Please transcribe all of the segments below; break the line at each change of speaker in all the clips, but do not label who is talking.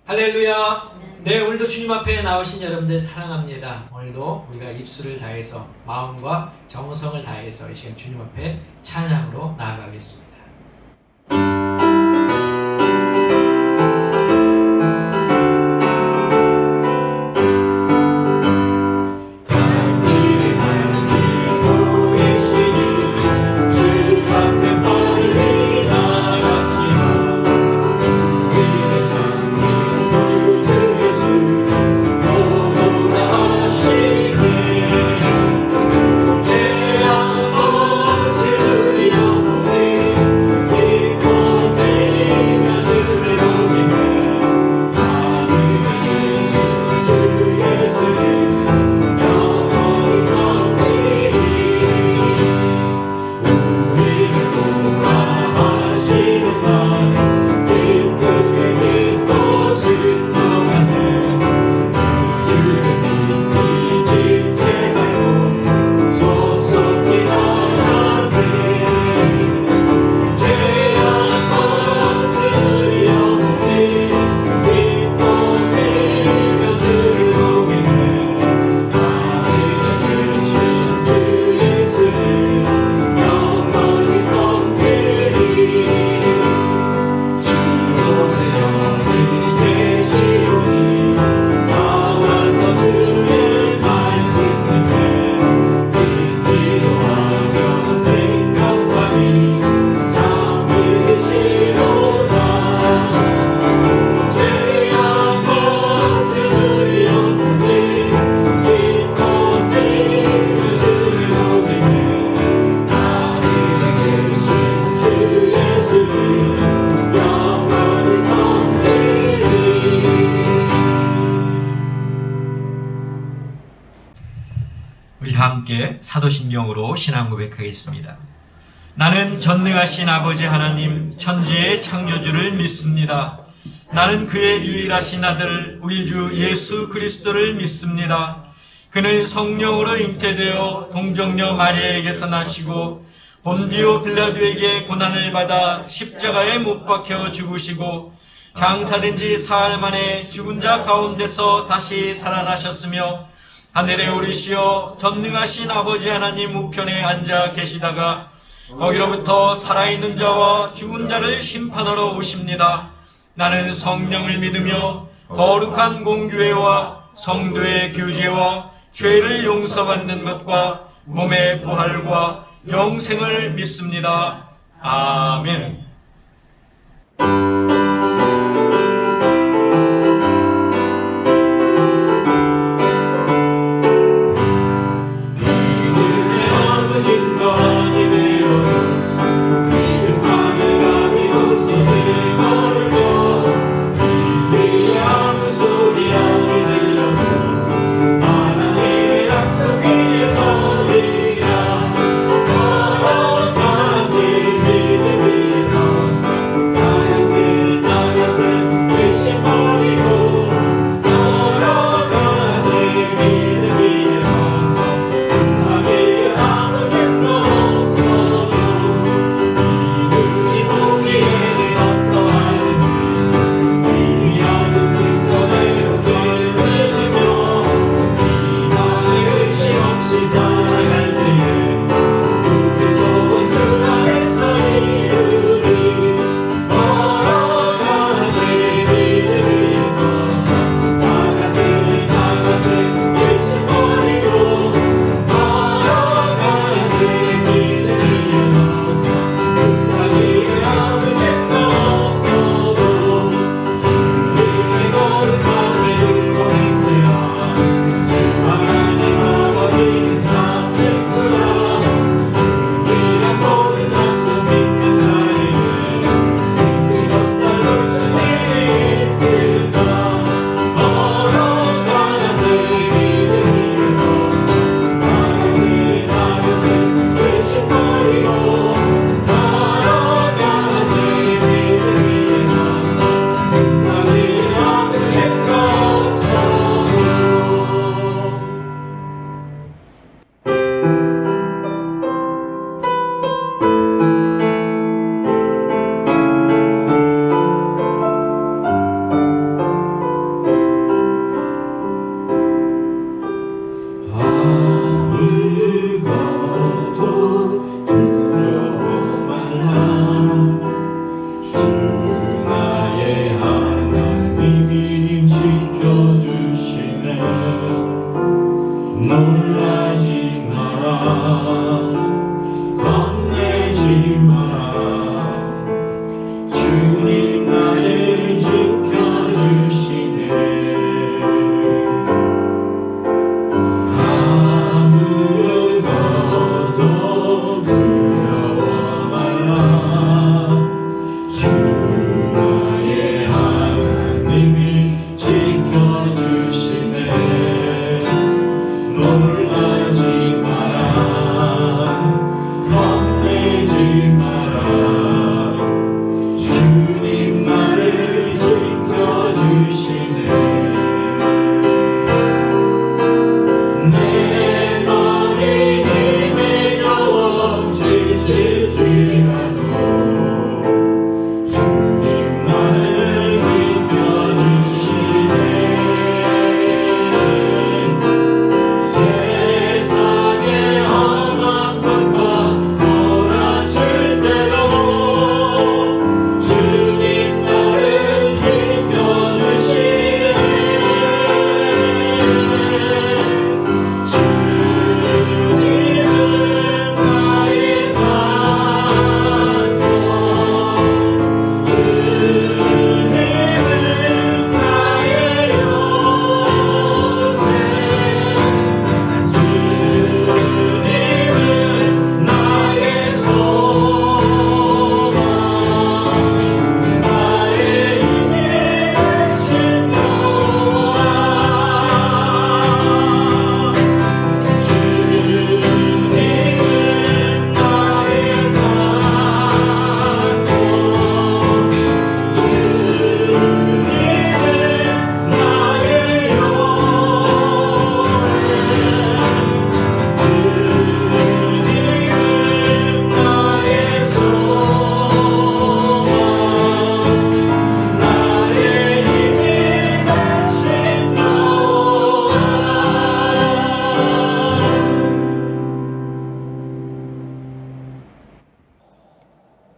할렐루야. 네, 오늘도 주님 앞에 나오신 여러분들 사랑합니다. 오늘도 우리가 입술을 다해서 마음과 정성을 다해서 이 시간 주님 앞에 찬양으로 나아가겠습니다. 함께 사도신경으로 신앙 고백하겠습니다. 나는 전능하신 아버지 하나님 천지의 창조주를 믿습니다. 나는 그의 유일하신 아들 우리 주 예수 그리스도를 믿습니다. 그는 성령으로 잉태되어 동정녀 마리아에게서 나시고 본디오 빌라도에게 고난을 받아 십자가에 못 박혀 죽으시고 장사된 지 사흘 만에 죽은 자 가운데서 다시 살아나셨으며 하늘에 오르시어 전능하신 아버지 하나님 우편에 앉아 계시다가 거기로부터 살아있는 자와 죽은 자를 심판하러 오십니다. 나는 성령을 믿으며 거룩한 공교회와 성도의 교제와 죄를 용서받는 것과 몸의 부활과 영생을 믿습니다. 아멘.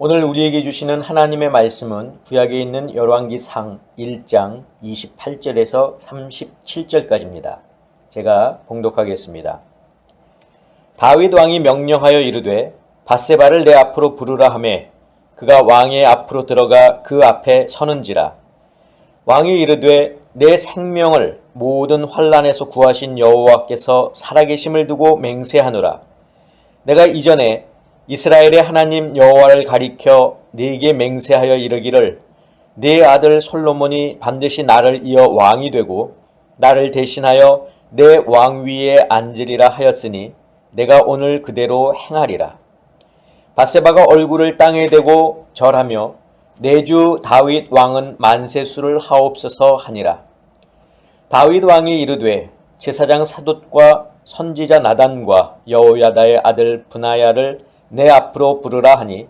오늘 우리에게 주시는 하나님의 말씀은 구약에 있는 열왕기상 1장 28절에서 37절까지입니다. 제가 봉독하겠습니다. 다윗 왕이 명령하여 이르되 밧세바를 내 앞으로 부르라 하매 그가 왕의 앞으로 들어가 그 앞에 서는지라. 왕이 이르되 내 생명을 모든 환난에서 구하신 여호와께서 살아계심을 두고 맹세하노라. 내가 이전에 이스라엘의 하나님 여호와를 가리켜 네게 맹세하여 이르기를 네 아들 솔로몬이 반드시 나를 이어 왕이 되고 나를 대신하여 내 왕위에 앉으리라 하였으니 내가 오늘 그대로 행하리라. 밧세바가 얼굴을 땅에 대고 절하며 내 주 다윗 왕은 만세수를 하옵소서 하니라. 다윗 왕이 이르되 제사장 사돗과 선지자 나단과 여호야다의 아들 브나야를 내 앞으로 부르라 하니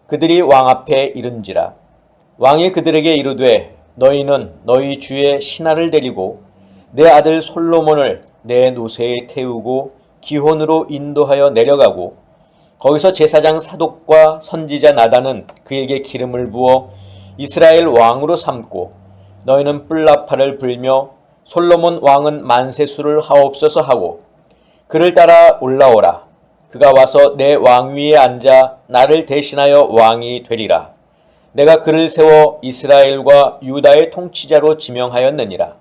그들이 왕 앞에 이른지라. 왕이 그들에게 이르되 너희는 너희 주의 신하를 데리고 내 아들 솔로몬을 내 노새에 태우고 기혼으로 인도하여 내려가고 거기서 제사장 사독과 선지자 나단은 그에게 기름을 부어 이스라엘 왕으로 삼고 너희는 뿔나팔을 불며 솔로몬 왕은 만세수를 하옵소서 하고 그를 따라 올라오라. 그가 와서 내 왕위에 앉아 나를 대신하여 왕이 되리라. 내가 그를 세워 이스라엘과 유다의 통치자로 지명하였느니라.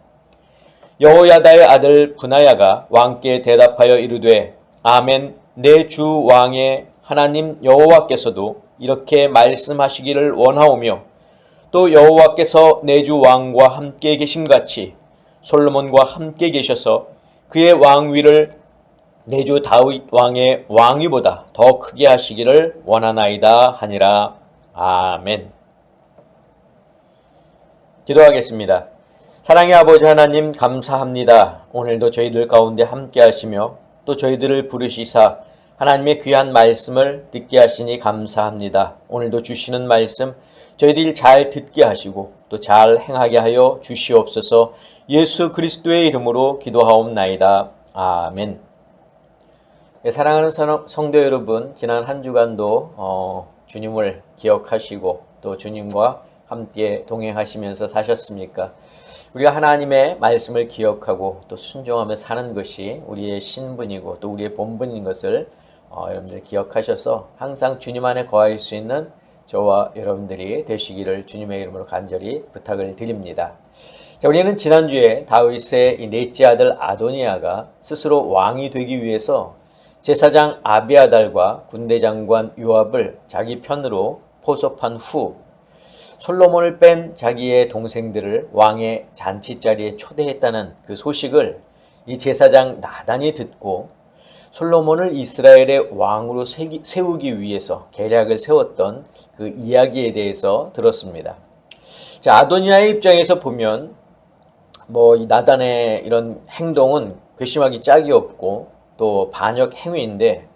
여호야다의 아들 브나야가 왕께 대답하여 이르되 아멘. 내 주 왕의 하나님 여호와께서도 이렇게 말씀하시기를 원하오며 또 여호와께서 내 주 왕과 함께 계심같이 솔로몬과 함께 계셔서 그의 왕위를 내 주 다윗 왕의 왕위보다 더 크게 하시기를 원하나이다 하니라. 아멘. 기도하겠습니다. 사랑의 아버지 하나님 감사합니다. 오늘도 저희들 가운데 함께 하시며 또 저희들을 부르시사 하나님의 귀한 말씀을 듣게 하시니 감사합니다. 오늘도 주시는 말씀 저희들이 잘 듣게 하시고 또 잘 행하게 하여 주시옵소서. 예수 그리스도의 이름으로 기도하옵나이다. 아멘. 사랑하는 성도 여러분, 지난 한 주간도 주님을 기억하시고 또 주님과 함께 동행하시면서 사셨습니까? 우리가 하나님의 말씀을 기억하고 또 순종하며 사는 것이 우리의 신분이고 또 우리의 본분인 것을 여러분들 기억하셔서 항상 주님 안에 거할 수 있는 저와 여러분들이 되시기를 주님의 이름으로 간절히 부탁을 드립니다. 자, 우리는 지난주에 다윗의 이 넷째 아들 아도니아가 스스로 왕이 되기 위해서 제사장 아비아달과 군대 장관 요압을 자기 편으로 포섭한 후 솔로몬을 뺀 자기의 동생들을 왕의 잔치자리에 초대했다는 그 소식을 이 제사장 나단이 듣고 솔로몬을 이스라엘의 왕으로 세우기 위해서 계략을 세웠던 그 이야기에 대해서 들었습니다. 자, 아도니아의 입장에서 보면 이 나단의 이런 행동은 괘씸하기 짝이 없고 또 반역 행위인데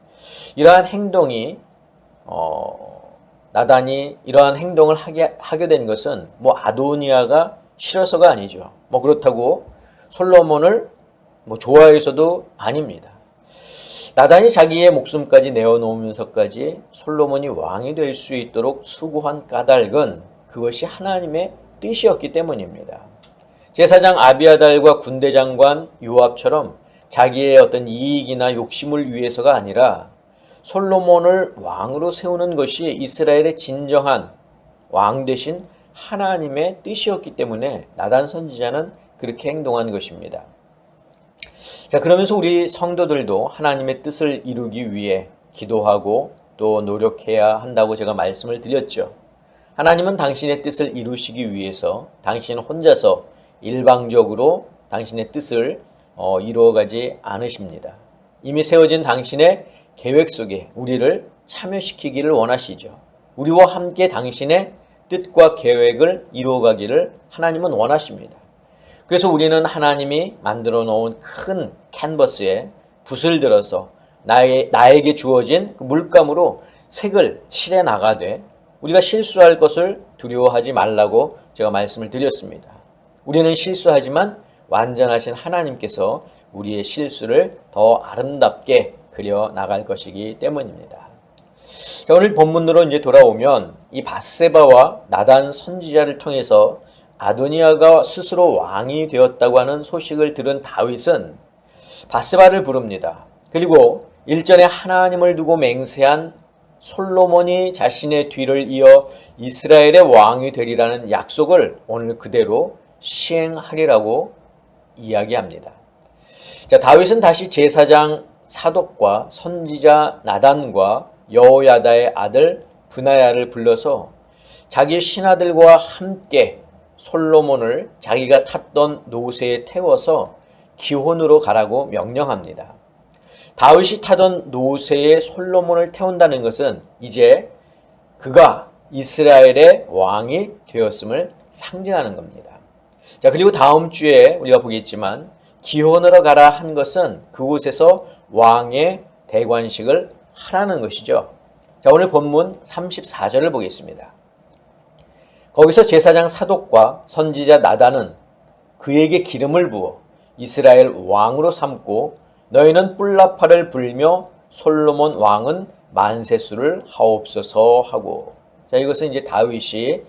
이러한 행동이 나단이 이러한 행동을 하게 된 것은 아도니아가 싫어서가 아니죠. 그렇다고 솔로몬을 좋아해서도 아닙니다. 나단이 자기의 목숨까지 내어놓으면서까지 솔로몬이 왕이 될 수 있도록 수고한 까닭은 그것이 하나님의 뜻이었기 때문입니다. 제사장 아비아달과 군대 장관 요압처럼 자기의 어떤 이익이나 욕심을 위해서가 아니라 솔로몬을 왕으로 세우는 것이 이스라엘의 진정한 왕 되신 하나님의 뜻이었기 때문에 나단 선지자는 그렇게 행동한 것입니다. 자, 그러면서 우리 성도들도 하나님의 뜻을 이루기 위해 기도하고 또 노력해야 한다고 제가 말씀을 드렸죠. 하나님은 당신의 뜻을 이루시기 위해서 당신 혼자서 일방적으로 당신의 뜻을 이루어가지 않으십니다. 이미 세워진 당신의 계획 속에 우리를 참여시키기를 원하시죠. 우리와 함께 당신의 뜻과 계획을 이루어가기를 하나님은 원하십니다. 그래서 우리는 하나님이 만들어 놓은 큰 캔버스에 붓을 들어서 나에게 주어진 그 물감으로 색을 칠해 나가되 우리가 실수할 것을 두려워하지 말라고 제가 말씀을 드렸습니다. 우리는 실수하지만 완전하신 하나님께서 우리의 실수를 더 아름답게 그려 나갈 것이기 때문입니다. 자, 오늘 본문으로 이제 돌아오면 이 밧세바와 나단 선지자를 통해서 아도니아가 스스로 왕이 되었다고 하는 소식을 들은 다윗은 밧세바를 부릅니다. 그리고 일전에 하나님을 두고 맹세한 솔로몬이 자신의 뒤를 이어 이스라엘의 왕이 되리라는 약속을 오늘 그대로 시행하리라고 이야기합니다. 자, 다윗은 다시 제사장 사독과 선지자 나단과 여호야다의 아들 브나야를 불러서 자기 신하들과 함께 솔로몬을 자기가 탔던 노새에 태워서 기혼으로 가라고 명령합니다. 다윗이 타던 노새에 솔로몬을 태운다는 것은 이제 그가 이스라엘의 왕이 되었음을 상징하는 겁니다. 자, 그리고 다음 주에 우리가 보겠지만 기혼으로 가라 한 것은 그곳에서 왕의 대관식을 하라는 것이죠. 자, 오늘 본문 34절을 보겠습니다. 거기서 제사장 사독과 선지자 나단은 그에게 기름을 부어 이스라엘 왕으로 삼고 너희는 뿔나팔을 불며 솔로몬 왕은 만세수를 하옵소서 하고. 자, 이것은 이제 다윗이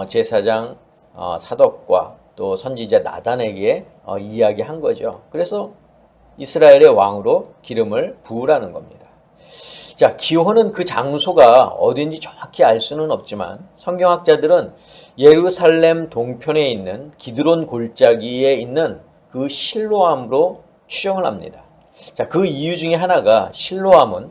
제사장 사독과 또 선지자 나단에게 이야기한 거죠. 그래서 이스라엘의 왕으로 기름을 부으라는 겁니다. 자, 기호는 그 장소가 어딘지 정확히 알 수는 없지만 성경학자들은 예루살렘 동편에 있는 기드론 골짜기에 있는 그 실로암으로 추정을 합니다. 자, 그 이유 중에 하나가 실로암은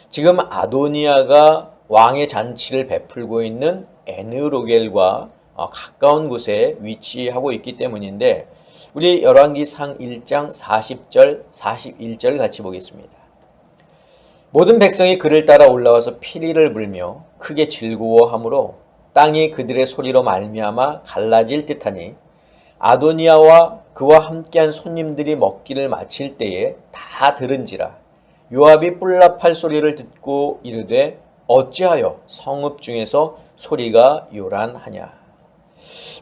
지금 아도니아가 왕의 잔치를 베풀고 있는 에느로겔과 가까운 곳에 위치하고 있기 때문인데 우리 열왕기상 1장 40절 41절 같이 보겠습니다. 모든 백성이 그를 따라 올라와서 피리를 불며 크게 즐거워하므로 땅이 그들의 소리로 말미암아 갈라질 듯하니 아도니아와 그와 함께한 손님들이 먹기를 마칠 때에 다 들은지라. 요압이 뿔나팔 소리를 듣고 이르되 어찌하여 성읍 중에서 소리가 요란하냐.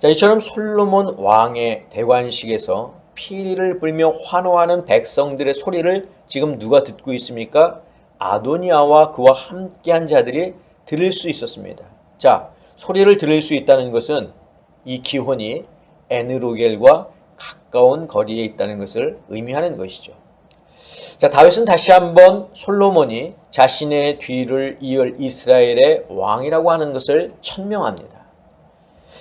자, 이처럼 솔로몬 왕의 대관식에서 피리를 불며 환호하는 백성들의 소리를 지금 누가 듣고 있습니까? 아도니아와 그와 함께한 자들이 들을 수 있었습니다. 자, 소리를 들을 수 있다는 것은 이 기혼이 에느로겔과 가까운 거리에 있다는 것을 의미하는 것이죠. 자, 다윗은 다시 한번 솔로몬이 자신의 뒤를 이을 이스라엘의 왕이라고 하는 것을 천명합니다.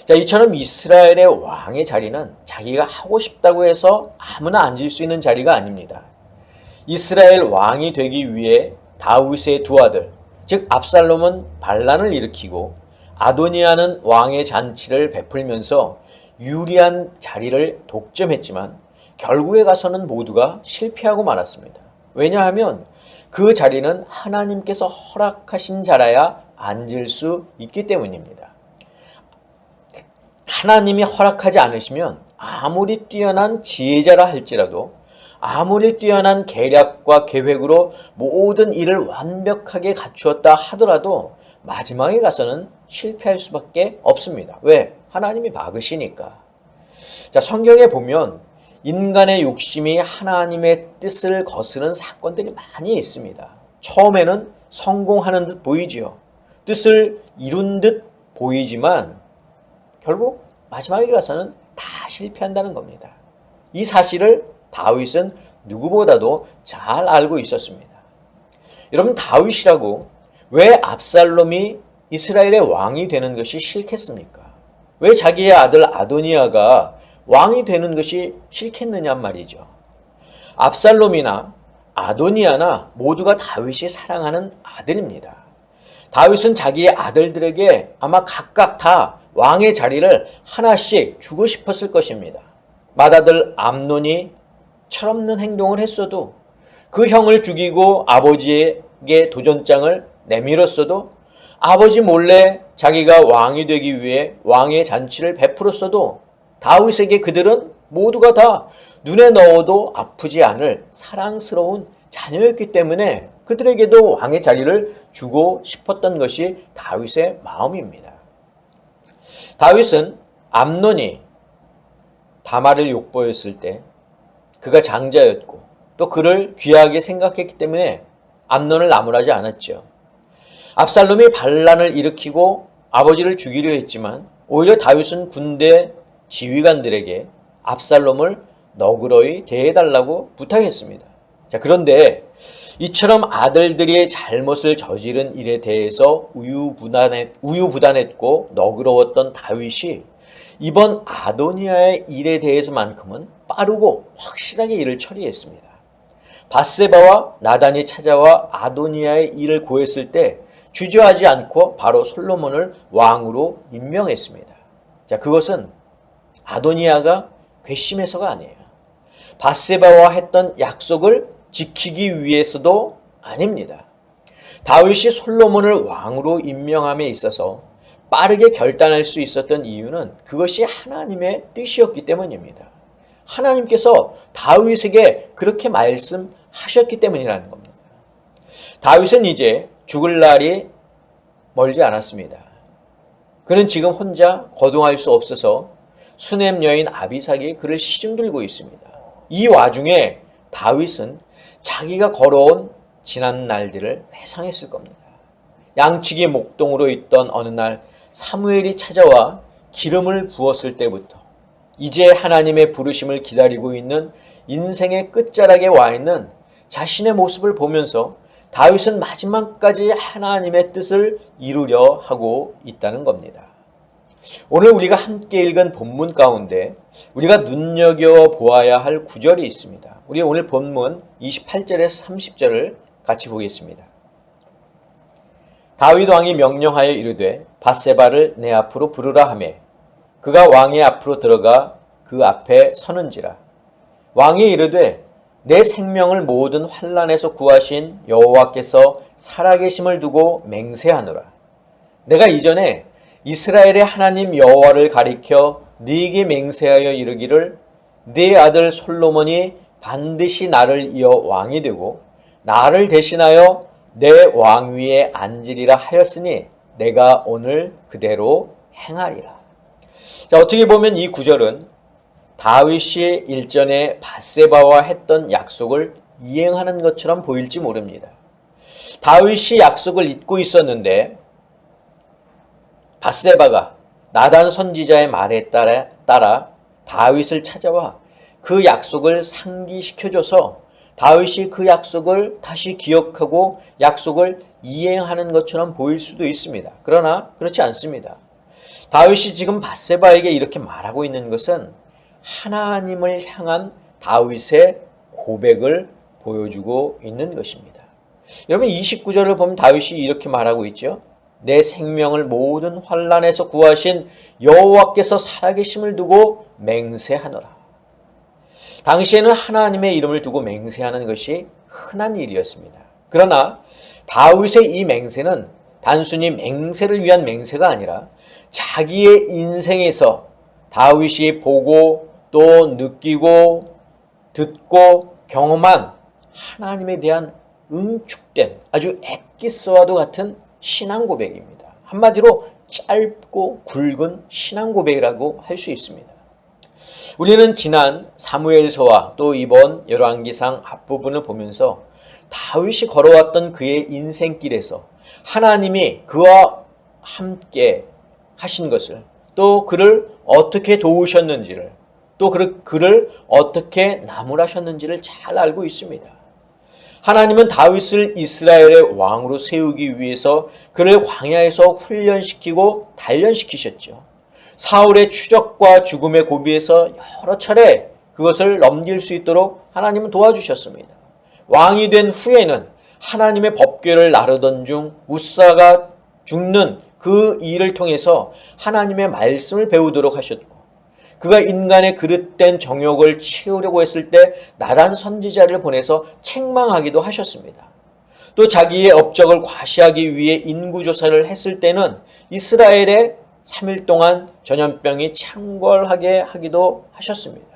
자, 이처럼 이스라엘의 왕의 자리는 자기가 하고 싶다고 해서 아무나 앉을 수 있는 자리가 아닙니다. 이스라엘 왕이 되기 위해 다윗의 두 아들, 즉 압살롬은 반란을 일으키고 아도니아는 왕의 잔치를 베풀면서 유리한 자리를 독점했지만 결국에 가서는 모두가 실패하고 말았습니다. 왜냐하면 그 자리는 하나님께서 허락하신 자라야 앉을 수 있기 때문입니다. 하나님이 허락하지 않으시면 아무리 뛰어난 지혜자라 할지라도 아무리 뛰어난 계략과 계획으로 모든 일을 완벽하게 갖추었다 하더라도 마지막에 가서는 실패할 수밖에 없습니다. 왜? 하나님이 막으시니까. 자, 성경에 보면 인간의 욕심이 하나님의 뜻을 거스르는 사건들이 많이 있습니다. 처음에는 성공하는 듯 보이지요. 뜻을 이룬 듯 보이지만 결국 마지막에 가서는 다 실패한다는 겁니다. 이 사실을 다윗은 누구보다도 잘 알고 있었습니다. 여러분, 다윗이라고 왜 압살롬이 이스라엘의 왕이 되는 것이 싫겠습니까? 왜 자기의 아들 아도니아가 왕이 되는 것이 싫겠느냐 말이죠. 압살롬이나 아도니아나 모두가 다윗이 사랑하는 아들입니다. 다윗은 자기의 아들들에게 아마 각각 다 왕의 자리를 하나씩 주고 싶었을 것입니다. 맏아들 암논이 철없는 행동을 했어도 그 형을 죽이고 아버지에게 도전장을 내밀었어도 아버지 몰래 자기가 왕이 되기 위해 왕의 잔치를 베풀었어도 다윗에게 그들은 모두가 다 눈에 넣어도 아프지 않을 사랑스러운 자녀였기 때문에 그들에게도 왕의 자리를 주고 싶었던 것이 다윗의 마음입니다. 다윗은 암논이 다말을 욕보였을 때 그가 장자였고 또 그를 귀하게 생각했기 때문에 암논을 나무라지 않았죠. 압살롬이 반란을 일으키고 아버지를 죽이려 했지만 오히려 다윗은 군대 지휘관들에게 압살롬을 너그러이 대해달라고 부탁했습니다. 자, 그런데 이처럼 아들들이 잘못을 저지른 일에 대해서 우유부단했고 너그러웠던 다윗이 이번 아도니아의 일에 대해서만큼은 빠르고 확실하게 일을 처리했습니다. 밧세바와 나단이 찾아와 아도니아의 일을 고했을 때 주저하지 않고 바로 솔로몬을 왕으로 임명했습니다. 자, 그것은 아도니아가 괘씸해서가 아니에요. 밧세바와 했던 약속을 지키기 위해서도 아닙니다. 다윗이 솔로몬을 왕으로 임명함에 있어서 빠르게 결단할 수 있었던 이유는 그것이 하나님의 뜻이었기 때문입니다. 하나님께서 다윗에게 그렇게 말씀하셨기 때문이라는 겁니다. 다윗은 이제 죽을 날이 멀지 않았습니다. 그는 지금 혼자 거동할 수 없어서 수넴 여인 아비삭이 그를 시중들고 있습니다. 이 와중에 다윗은 자기가 걸어온 지난 날들을 회상했을 겁니다. 양치기 목동으로 있던 어느 날 사무엘이 찾아와 기름을 부었을 때부터 이제 하나님의 부르심을 기다리고 있는 인생의 끝자락에 와 있는 자신의 모습을 보면서 다윗은 마지막까지 하나님의 뜻을 이루려 하고 있다는 겁니다. 오늘 우리가 함께 읽은 본문 가운데 우리가 눈여겨보아야 할 구절이 있습니다. 우리 오늘 본문 28절에서 30절을 같이 보겠습니다. 다윗 왕이 명령하여 이르되 밧세바를 내 앞으로 부르라 하매 그가 왕의 앞으로 들어가 그 앞에 서는지라. 왕이 이르되 내 생명을 모든 환난에서 구하신 여호와께서 살아계심을 두고 맹세하노라. 내가 이전에 이스라엘의 하나님 여호와를 가리켜 네게 맹세하여 이르기를 네 아들 솔로몬이 반드시 나를 이어 왕이 되고 나를 대신하여 내 왕위에 앉으리라 하였으니 내가 오늘 그대로 행하리라. 자, 어떻게 보면 이 구절은 다윗이 일전에 밧세바와 했던 약속을 이행하는 것처럼 보일지 모릅니다. 다윗이 약속을 잊고 있었는데 밧세바가 나단 선지자의 말에 따라 다윗을 찾아와 그 약속을 상기시켜줘서 다윗이 그 약속을 다시 기억하고 약속을 이행하는 것처럼 보일 수도 있습니다. 그러나 그렇지 않습니다. 다윗이 지금 밧세바에게 이렇게 말하고 있는 것은 하나님을 향한 다윗의 고백을 보여주고 있는 것입니다. 여러분 29절을 보면 다윗이 이렇게 말하고 있죠. 내 생명을 모든 환난에서 구하신 여호와께서 살아계심을 두고 맹세하노라. 당시에는 하나님의 이름을 두고 맹세하는 것이 흔한 일이었습니다. 그러나 다윗의 이 맹세는 단순히 맹세를 위한 맹세가 아니라 자기의 인생에서 다윗이 보고 또 느끼고 듣고 경험한 하나님에 대한 응축된 아주 엑기스와도 같은 신앙 고백입니다. 한마디로 짧고 굵은 신앙 고백이라고 할 수 있습니다. 우리는 지난 사무엘서와 또 이번 열왕기상 앞부분을 보면서 다윗이 걸어왔던 그의 인생길에서 하나님이 그와 함께 하신 것을 또 그를 어떻게 도우셨는지를 또 그를 어떻게 나무라셨는지를 잘 알고 있습니다. 하나님은 다윗을 이스라엘의 왕으로 세우기 위해서 그를 광야에서 훈련시키고 단련시키셨죠. 사울의 추적과 죽음의 고비에서 여러 차례 그것을 넘길 수 있도록 하나님은 도와주셨습니다. 왕이 된 후에는 하나님의 법궤를 나르던 중 우사가 죽는 그 일을 통해서 하나님의 말씀을 배우도록 하셨고 그가 인간의 그릇된 정욕을 채우려고 했을 때 나단 선지자를 보내서 책망하기도 하셨습니다. 또 자기의 업적을 과시하기 위해 인구조사를 했을 때는 이스라엘에 3일 동안 전염병이 창궐하게 하기도 하셨습니다.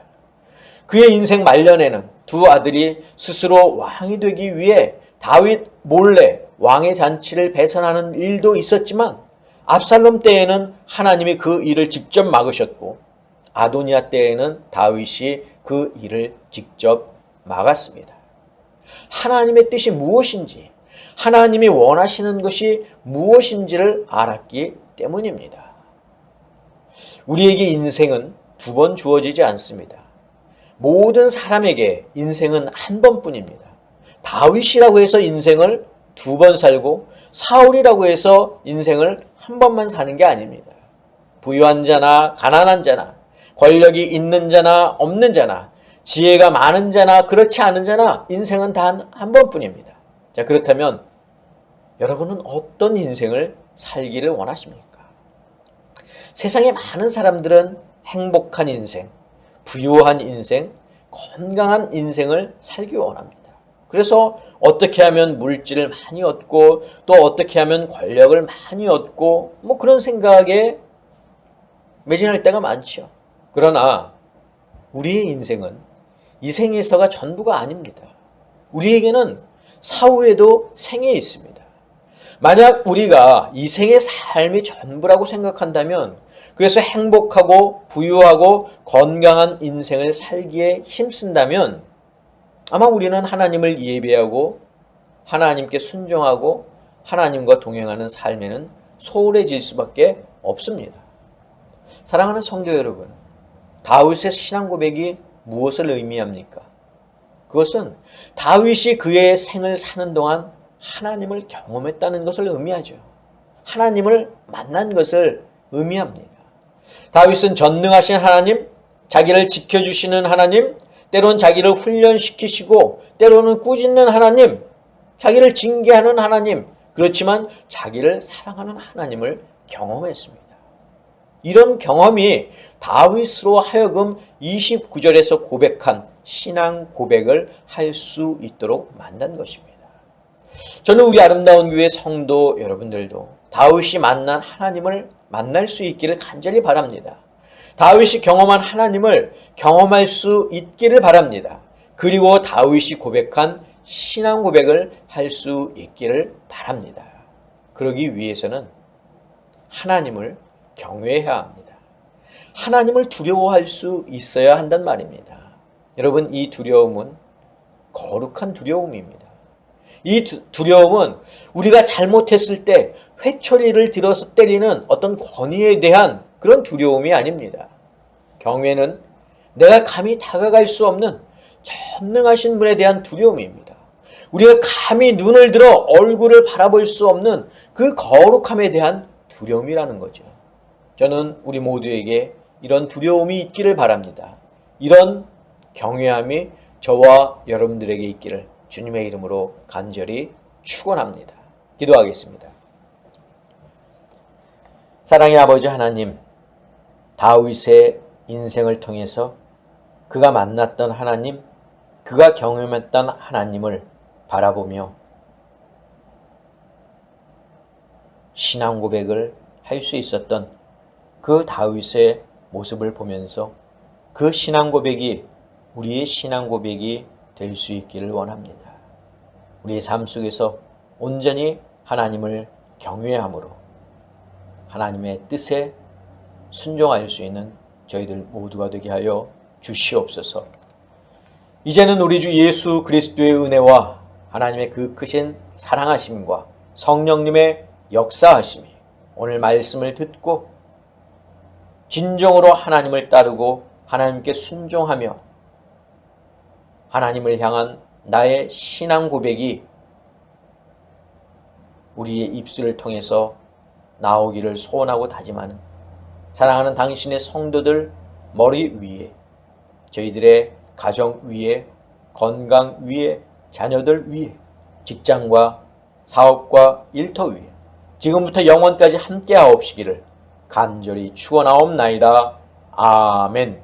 그의 인생 말년에는 두 아들이 스스로 왕이 되기 위해 다윗 몰래 왕의 잔치를 배선하는 일도 있었지만 압살롬 때에는 하나님이 그 일을 직접 막으셨고 아도니아 때에는 다윗이 그 일을 직접 막았습니다. 하나님의 뜻이 무엇인지 하나님이 원하시는 것이 무엇인지를 알았기 때문입니다. 우리에게 인생은 두 번 주어지지 않습니다. 모든 사람에게 인생은 한 번뿐입니다. 다윗이라고 해서 인생을 두 번 살고 사울이라고 해서 인생을 한 번만 사는 게 아닙니다. 부유한 자나 가난한 자나 권력이 있는 자나 없는 자나 지혜가 많은 자나 그렇지 않은 자나 인생은 단 한 번뿐입니다. 자, 그렇다면 여러분은 어떤 인생을 살기를 원하십니까? 세상에 많은 사람들은 행복한 인생, 부유한 인생, 건강한 인생을 살기 원합니다. 그래서 어떻게 하면 물질을 많이 얻고 또 어떻게 하면 권력을 많이 얻고 그런 생각에 매진할 때가 많죠. 그러나 우리의 인생은 이 생에서가 전부가 아닙니다. 우리에게는 사후에도 생에 있습니다. 만약 우리가 이 생의 삶이 전부라고 생각한다면 그래서 행복하고 부유하고 건강한 인생을 살기에 힘쓴다면 아마 우리는 하나님을 예배하고 하나님께 순종하고 하나님과 동행하는 삶에는 소홀해질 수밖에 없습니다. 사랑하는 성도 여러분, 다윗의 신앙 고백이 무엇을 의미합니까? 그것은 다윗이 그의 생을 사는 동안 하나님을 경험했다는 것을 의미하죠. 하나님을 만난 것을 의미합니다. 다윗은 전능하신 하나님, 자기를 지켜주시는 하나님, 때로는 자기를 훈련시키시고 때로는 꾸짖는 하나님, 자기를 징계하는 하나님, 그렇지만 자기를 사랑하는 하나님을 경험했습니다. 이런 경험이 다윗으로 하여금 29절에서 고백한 신앙 고백을 할 수 있도록 만든 것입니다. 저는 우리 아름다운 교회 성도 여러분들도 다윗이 만난 하나님을 만날 수 있기를 간절히 바랍니다. 다윗이 경험한 하나님을 경험할 수 있기를 바랍니다. 그리고 다윗이 고백한 신앙 고백을 할 수 있기를 바랍니다. 그러기 위해서는 하나님을 경외해야 합니다. 하나님을 두려워할 수 있어야 한단 말입니다. 여러분, 이 두려움은 거룩한 두려움입니다. 이 두려움은 우리가 잘못했을 때 회초리를 들어서 때리는 어떤 권위에 대한 그런 두려움이 아닙니다. 경외는 내가 감히 다가갈 수 없는 전능하신 분에 대한 두려움입니다. 우리가 감히 눈을 들어 얼굴을 바라볼 수 없는 그 거룩함에 대한 두려움이라는 거죠. 저는 우리 모두에게 이런 두려움이 있기를 바랍니다. 이런 경외함이 저와 여러분들에게 있기를 주님의 이름으로 간절히 축원합니다. 기도하겠습니다. 사랑의 아버지 하나님, 다윗의 인생을 통해서 그가 만났던 하나님, 그가 경험했던 하나님을 바라보며 신앙 고백을 할 수 있었던 그 다윗의 모습을 보면서 그 신앙 고백이 우리의 신앙 고백이 될 수 있기를 원합니다. 우리의 삶 속에서 온전히 하나님을 경외함으로 하나님의 뜻에 순종할 수 있는 저희들 모두가 되게 하여 주시옵소서. 이제는 우리 주 예수 그리스도의 은혜와 하나님의 그 크신 사랑하심과 성령님의 역사하심이 오늘 말씀을 듣고 진정으로 하나님을 따르고 하나님께 순종하며 하나님을 향한 나의 신앙 고백이 우리의 입술을 통해서 나오기를 소원하고 다짐하는 사랑하는 당신의 성도들 머리 위에, 저희들의 가정 위에, 건강 위에, 자녀들 위에, 직장과 사업과 일터 위에 지금부터 영원까지 함께 하옵시기를 간절히 축원하옵나이다. 아멘.